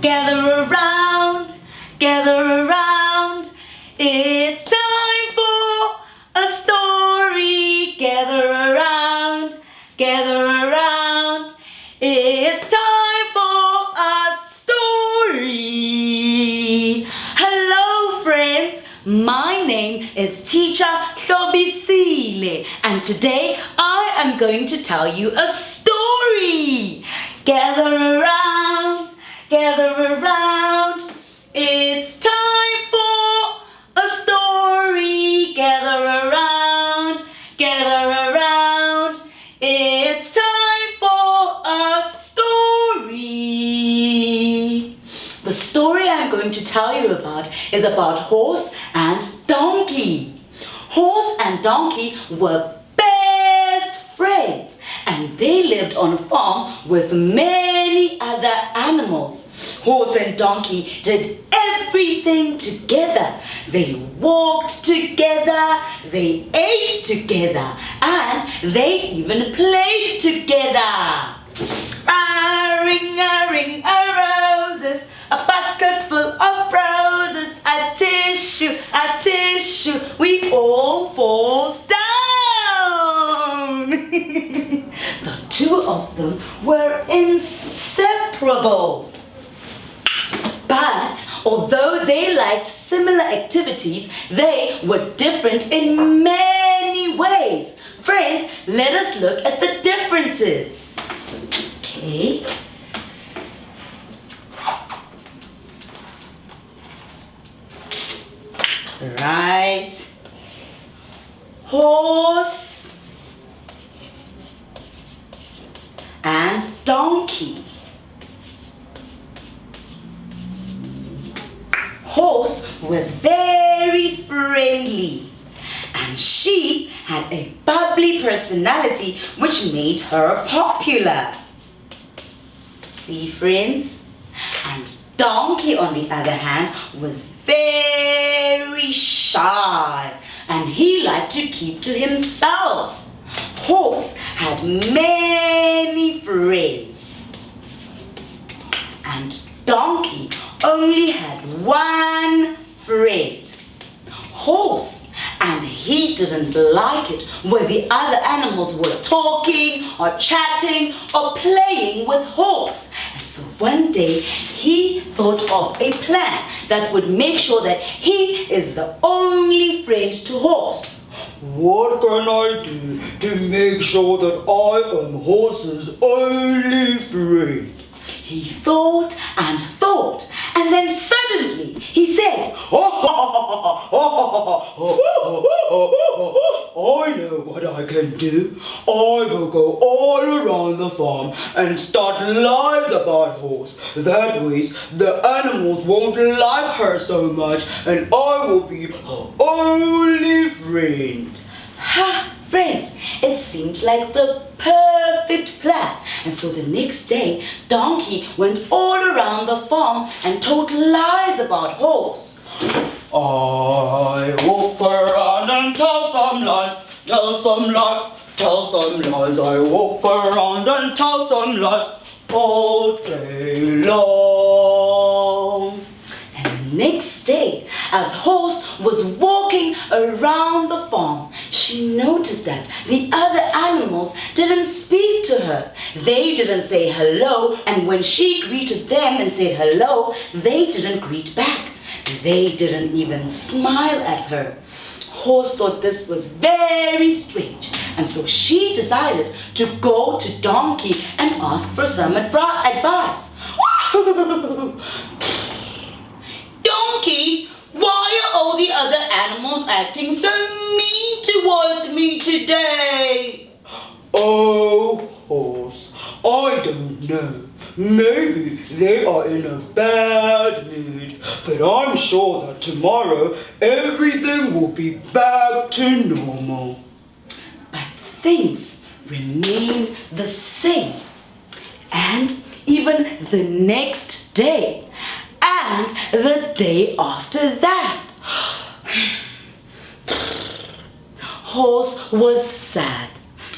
gather around, gather around. It's time for a story. Gather around, gather around. It's time for a story. Hello friends, my name is Teacher Hlobisile, and today I am going to tell you a story. Gather around, gather around. It's time for a story. Gather around, gather around. It's time for a story. The story I'm going to tell you about is about horse and donkey. Horse and donkey were best friends, and they lived on a farm with many other animals. Horse and donkey did everything together. They walked together, they ate together, and they even played together. A ring of roses, a bucket full of roses, a tissue, we all fall down. The two of them were inseparable. But although they liked similar activities, they were different in many ways. Friends, let us look at the differences. Okay. Right. Horse and donkey. Horse was very friendly, and she had a bubbly personality which made her popular. See, friends? And donkey, on the other hand, was very shy, and he liked to keep to himself. Horse had many friends, and donkey only had one friend. Horse, and he didn't like it when the other animals were talking or chatting or playing with horse. And so one day he thought of a plan that would make sure that he is the only friend to horse. What can I do to make sure that I am horse's only friend? He thought and thought, and then suddenly he said, I know what I can do. I will go all around the farm and start lies about horse. That way the animals won't like her so much, and I will be her only friend. Ha! Friends, it seemed like the perfect plan. And so the next day, Donkey went all around the farm and told lies about horse. I walk around and tell some lies, tell some lies, tell some lies. I walk around and tell some lies all day long. And the next day, as Horse was walking around the farm, she noticed that the other animals didn't speak to her. They didn't say hello, and when she greeted them and said hello, they didn't greet back. They didn't even smile at her. Horse thought this was very strange, and so she decided to go to Donkey and ask for some advice. Donkey, why are all the other animals acting so mean towards me today? Oh, Horse, I don't know. Maybe they are in a bad mood, but I'm sure that tomorrow everything will be back to normal. But things remained the same, and even the next day, and the day after that. Horse was sad,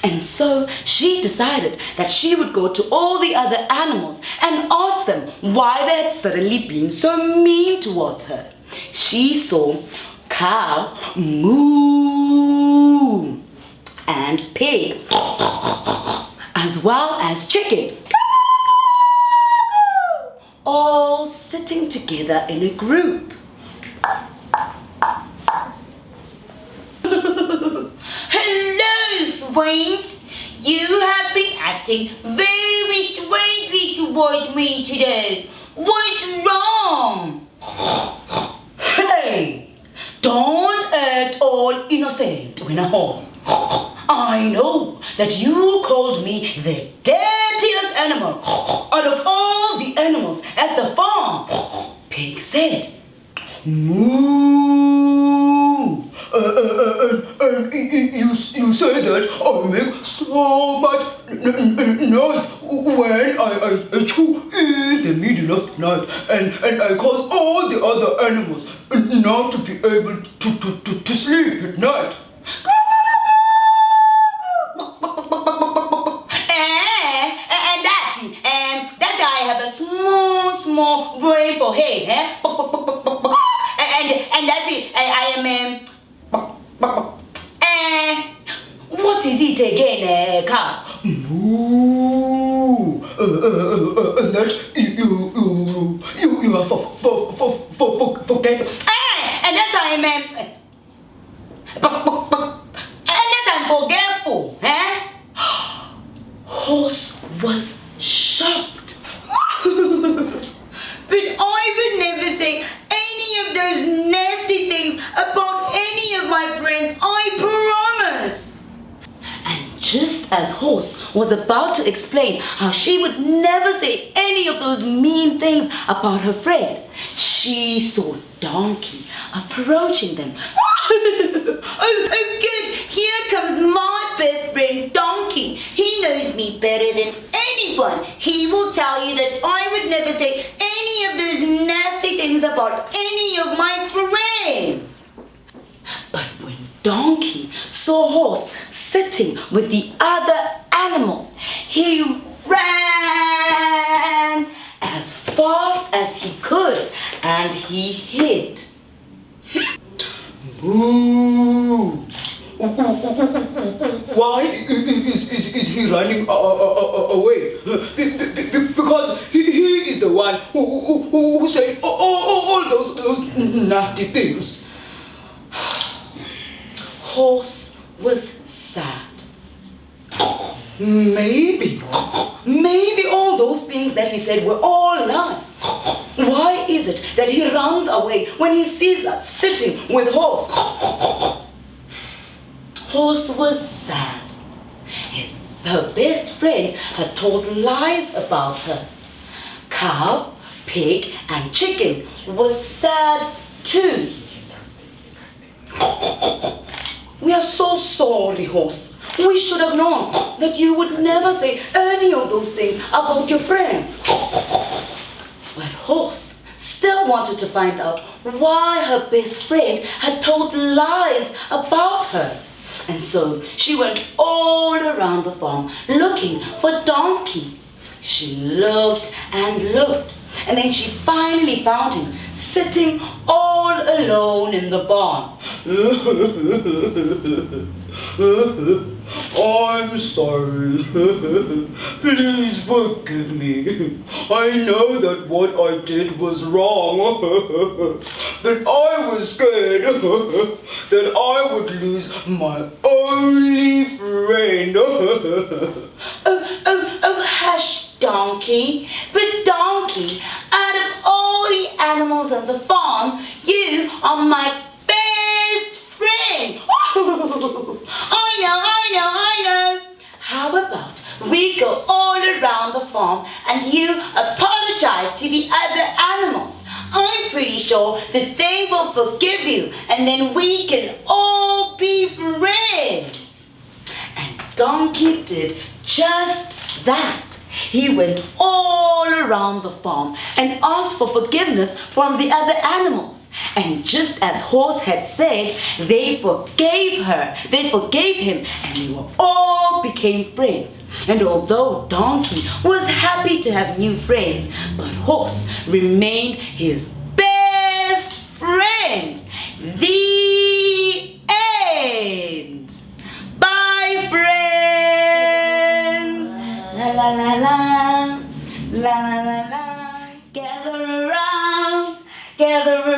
And so she decided that she would go to all the other animals and ask them why they had suddenly been so mean towards her. She saw cow moo and pig, as well as chicken, all sitting together in a group. Hello, friends. You have been acting very strangely towards me today. What's wrong? Hey, don't act all innocent when a horse. I know that you called me the dirtiest animal out of all the animals at the farm. Pig said, Moo! And you say that I make so much noise when I chew in the middle of the night, and I cause all the other animals not to be able to sleep at night. That's how I have a small brain for hay, eh? And that's it. I am what is it again, cow? Moo! That you are forgetful. And that's how I'm forgetful, eh? horse was shocked. But I would never say any of those nasty things about any of my friends, I promise. And just as Horse was about to explain how she would never say any of those mean things about her friend, she saw Donkey approaching them. Oh, good. Here comes my best friend, Donkey. He knows me better than anyone. He will tell you that I would never say any of those nasty things about any of my friends. But when Donkey saw Horse sitting with the other animals, he ran as fast as he could and he hid. Moo! Why is he running away? Because he is the one who said all those nasty things. Horse was sad. Maybe all those things that he said were all lies. Why is it that he runs away when he sees us sitting with Horse? Horse was sad. Her best friend had told lies about her. Cow, pig, and chicken was sad too. We are so sorry, Horse. We should have known that you would never say any of those things about your friends. But Horse still wanted to find out why her best friend had told lies about her. And so she went all around the farm looking for Donkey. She looked and looked, and then she finally found him sitting all alone in the barn. I'm sorry. Please forgive me. I know that what I did was wrong. That I was scared that I would lose my only friend. Oh, hush, Donkey. But Donkey, out of all the animals on the farm, you are my best friend. I know. How about we go all around the farm and you apologize to the other animals? I'm pretty sure that they will forgive you and then we can all be friends. And Donkey did just that. He went all around the farm and asked for forgiveness from the other animals. And just as Horse had said, they forgave her. They forgave him, and they all became friends. And although Donkey was happy to have new friends, but Horse remained his best friend. The end. Bye, friends. La la la la, la la la la. Gather around, gather around.